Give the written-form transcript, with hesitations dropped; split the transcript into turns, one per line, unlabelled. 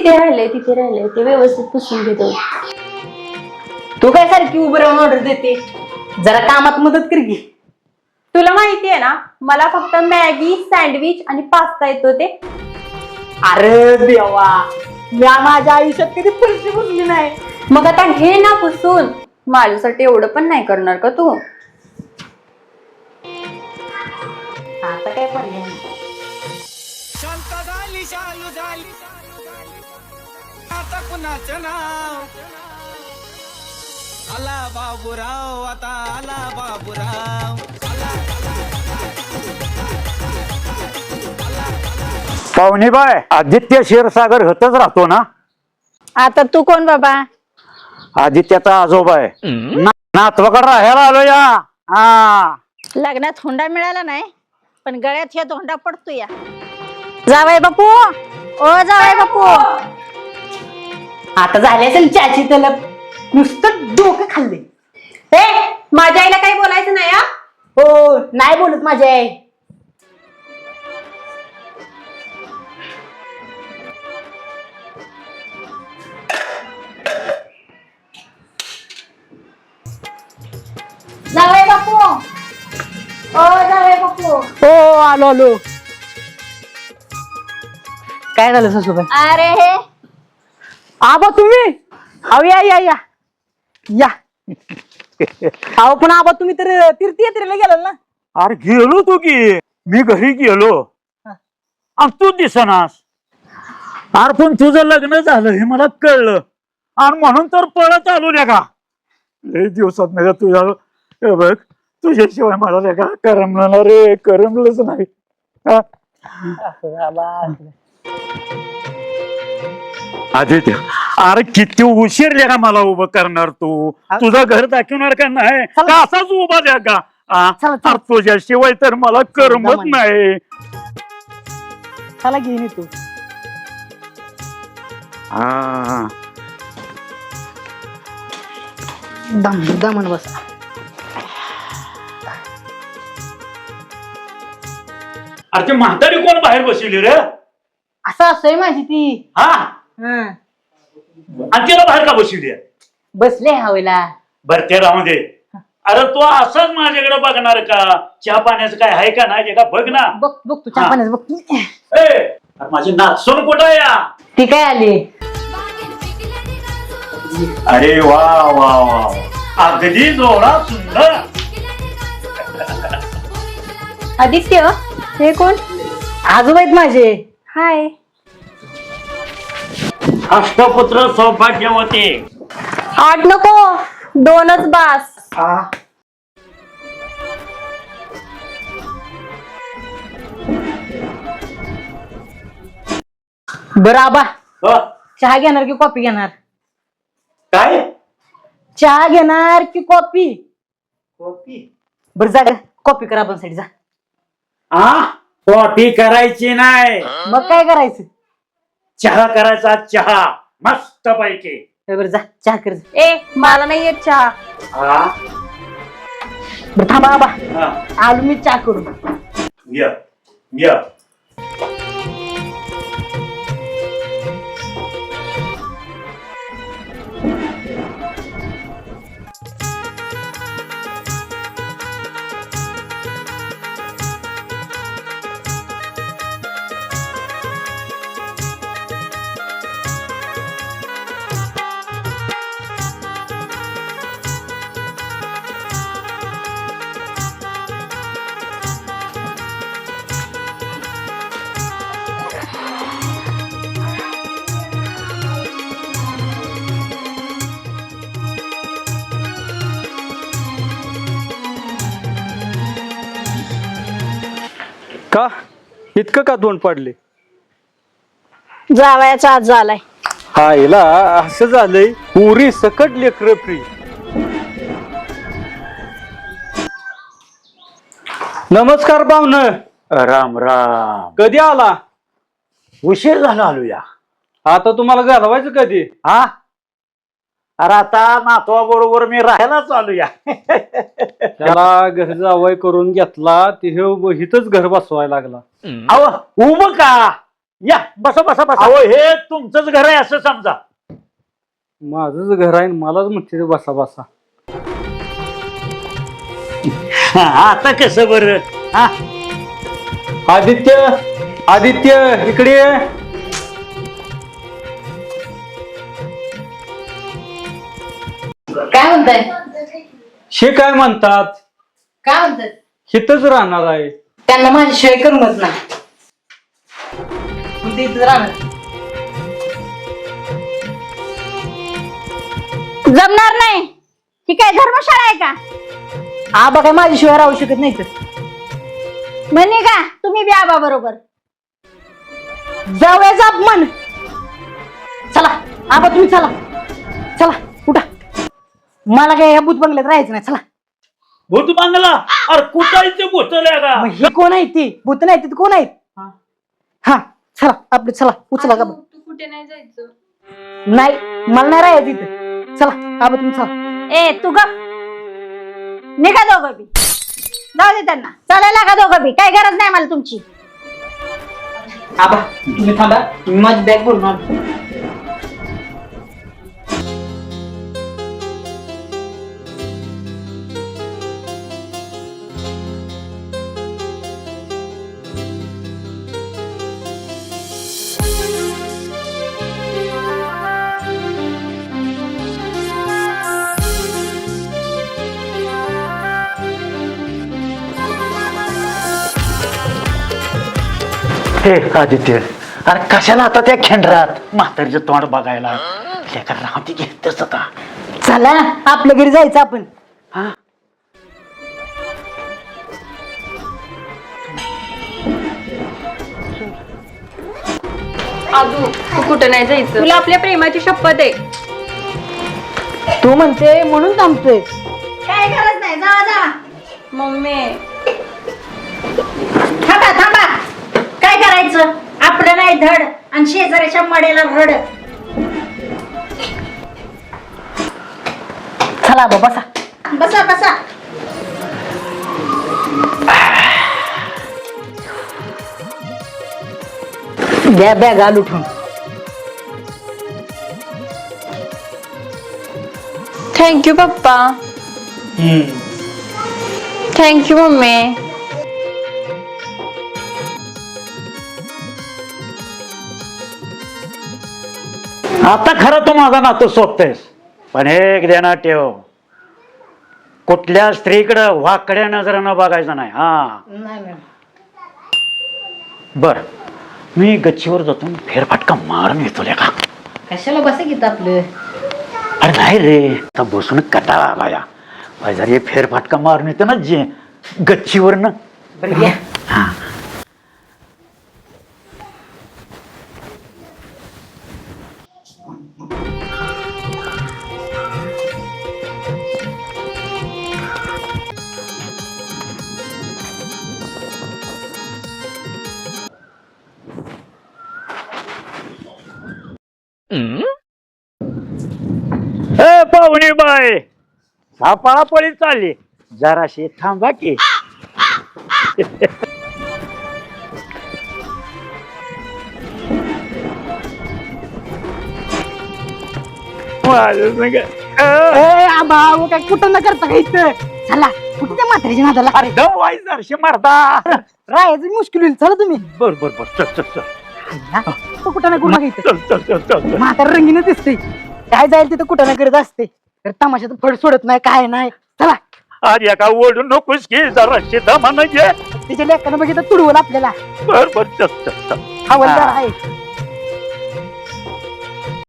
तिथे राहिलंय ते व्यवस्थित पुसून घेतो.
तू काय सारखी उभं राहून ऑर्डर देते? जरा कामात मदत कर की.
तुला माहितीये ना मला फक्त मॅगी, सँडविच आणि पास्ता येतो ते.
अरे देवा, मी माझ्या आयुष्यात कधी फरशी पुसली नाही.
मग आता हे ना पुसून माझ्यासाठी एवढं पण नाही करणार का तू?
आता काय पर्याय नाही.
शांत झाली शालू झाली आता कुणाचं नाव आला बाबूराव, आता आला बाबूराव.
पाहुणेबाय, आदित्य क्षीरसागर होतच राहतो ना?
आता तू कोण बाबा?
आदित्याचा आजोबा आहे. नातवाकडे राहायला आलो या. हा,
लग्नात हुंडा मिळाला नाही पण गळ्यात हे धोंडा पडतो या. जावई बापू, ओ जावई बापू.
आता झाली असेल चाची तलब. नुसतं डोकं खाल्ले.
माझ्या आईला काही बोलायचं नाही हा.
हो, नाही बोलत माझी आई.
जावई बापू, ओ जावई बापू.
हो, आलो आलो. काय झालं सासूबाई?
अरे हे
आबा तुम्ही? अहो या या या या. अहो पण आबा तुम्ही तर तीर्थयात्रेला गेलाल ना?
अरे गेलो तू की. मी घरी गेलो आणि तू दिसनास. अरे पण तुझं लग्न झालं हे मला कळलं आणि म्हणून तर पळत आलो रे का. लय दिवसात नाही का तुझ्या, हे बघ तुझ्याशिवाय मला नाही का करमलं रे, करमलंच नाही. हा? आदित्य, अरे किती उशीर द्या का मला उभं करणार तू? तुझं घर दाखवणार का नाही का असाच उभा द्या का? अरे तुझ्याशिवाय तर मला करमत नाही.
चला घेऊन येतो.
हा,
दमन बसा.
अरे ते म्हातारी कोण बाहेर बसवली रे?
असं असंय माझी ती.
हा,
हं.
आणि तिला बाहेर का बसवली?
बसले हवेला.
बरं ते राहू दे. अरे तू असंच माझ्याकडे बघणार का? चहा पाण्याचं काय आहे का नाही का बघ ना.
बघ बघ तू चहा पाण्याचं बघ.
ए, अरे माझी नाचून कुठं आहे या?
ती काय आली?
अरे वा वा वा, अगदी जोरात सुंदर.
आदित्य, हे कोण?
आजोबा आहेत माझे.
हाय.
अष्टपुत्र सौभाग्यवती.
8 नको, 2च बास.
बरं आबा,
हो,
चहा घेणार की कॉफी घेणार?
काय?
चहा घेणार की कॉफी?
कॉफी?
बरं जा कॉफी करा आपण साठी जा.
आ, कॉफी करायची नाही,
मग काय करायचं?
चहा करायचा. चहा मस्त पैकी.
बरं जा चहा कर.
मला नाही येत चहा.
हा,
बरं थांबा आबा,
हा,
आलो मी चहा करून.
ये ये.
का इतकं का तोंड पडले?
जावयाचा आज झालाय.
हा हिला असं झालंय, पुरी सकट लेकर फ्री. नमस्कार पाहुणं.
राम राम.
कधी आला?
उशीर झाला आलो या.
आता तुम्हाला घालवायचं कधी?
हा, अरे आता नातवा बरोबर मी राहायला चालू या.
त्याला घर जावई करून घेतला, ते हे इथंच घर बसवायला लागला.
अहो उभं का? या बसा बसा बसा. अहो हे तुमचंच घर आहे असं समजा.
माझंच घर आहे आणि मलाच म्हणते बसा बसा.
हा, आता कसं बरं. हा
आदित्य आदित्य इकडे ये.
काय म्हणताय?
हे काय म्हणतात?
काय म्हणतात?
हिथच राहणार आहे.
त्यांना माझ्याशिवाय करमत नाही. मग ते इथंच राहणार. जमणार नाही. ही काय धर्मशाळा आहे का?
आबा काय माझ्याशिवाय राहू शकत नाही तर.
म्हणे का तुम्ही बी आबा बरोबर?
जाऊया जाप मन. चला आबा तुम्ही चला. चला उठा. मला काय ह्या भूत बंगल्यात राहायचं नाही. चला.
भूत बांगला. अरे कुठं आहे ते भूतल्या का.
मग हे कोण आहे ती? भूत नाही ती कोण आहेत? हा चला आपले चला उचला का.
तू कुठे नाही जायचं?
नाही मला नाही राहायचं इथं. चला आबा तुम्ही चला.
ए तू गप. निघा दोघं बी. जाऊ दे त्यांना. चालायला का दोघं बी? काय गरज नाही मला तुमची.
आबा तुम्ही थांबा. तुम्ही माझी बॅग भरून आणा.
हे आदित्य अरे कशाला आता त्या खेंडरात म्हातारीचं तोंड बघायला. लेकर राहते घेतच आता.
चला आपल्या घरी जायचं आपण.
हा
आजू तू कुठे नाही जायचं. तुला आपल्या प्रेमाची शपथ आहे.
तू म्हणते म्हणून थांबतोय.
काय गरज नाही. जा जा.
मम्मी
थांबा थांबा. काय करायचं? आपलं नाही धड आणि शेजाऱ्याच्या मडेला रड.
चला आबा बसा.
बसा बसा.
घ्या बॅग आलू ठेवून.
थँक्यू पप्पा. Thank you mummy.
आता खरं तू माझा नातू सोबतेस. पण एक ध्यानात ठेव कुठल्या स्त्रीकडं वाकड्या नजरेनं बघायचं नाही. हा बर मी गच्चीवर जातो फेरफटका मारून येतो का.
कशाला बसा घेत आपलं.
अरे नाही रे आता बसून कटाळा आला या. जर फेरफटका मारून येतो ना जे गच्चीवर ना.
बरं घ्या.
हा पाहुणे बाय हा पळापळी चालली. जराशी थांबा की.
आबा काय कुठं न करता का इथं. चला कुठे त्या म्हातारीच्या नादाला.
अरे दम वाईस जरशी मारता.
राहायचं मुश्किल होईल. चला तुम्ही.
बर बर बर चल चल चल.
तो कुठं ना कुठं इथं.
चल चल चल चल चल.
म्हातारा रंगीनच दिसते. काय जाईल तिथं कुठं ना करत असते. तर तमाशात फड सोडत नाही काय नाही. चला
अरे का ओढून नकोस की जराशी दमानं घे.
तिच्या लेखानं बघितलं तुडवल आपल्याला.
बर बर चल चल चल.
हवलदार आहे.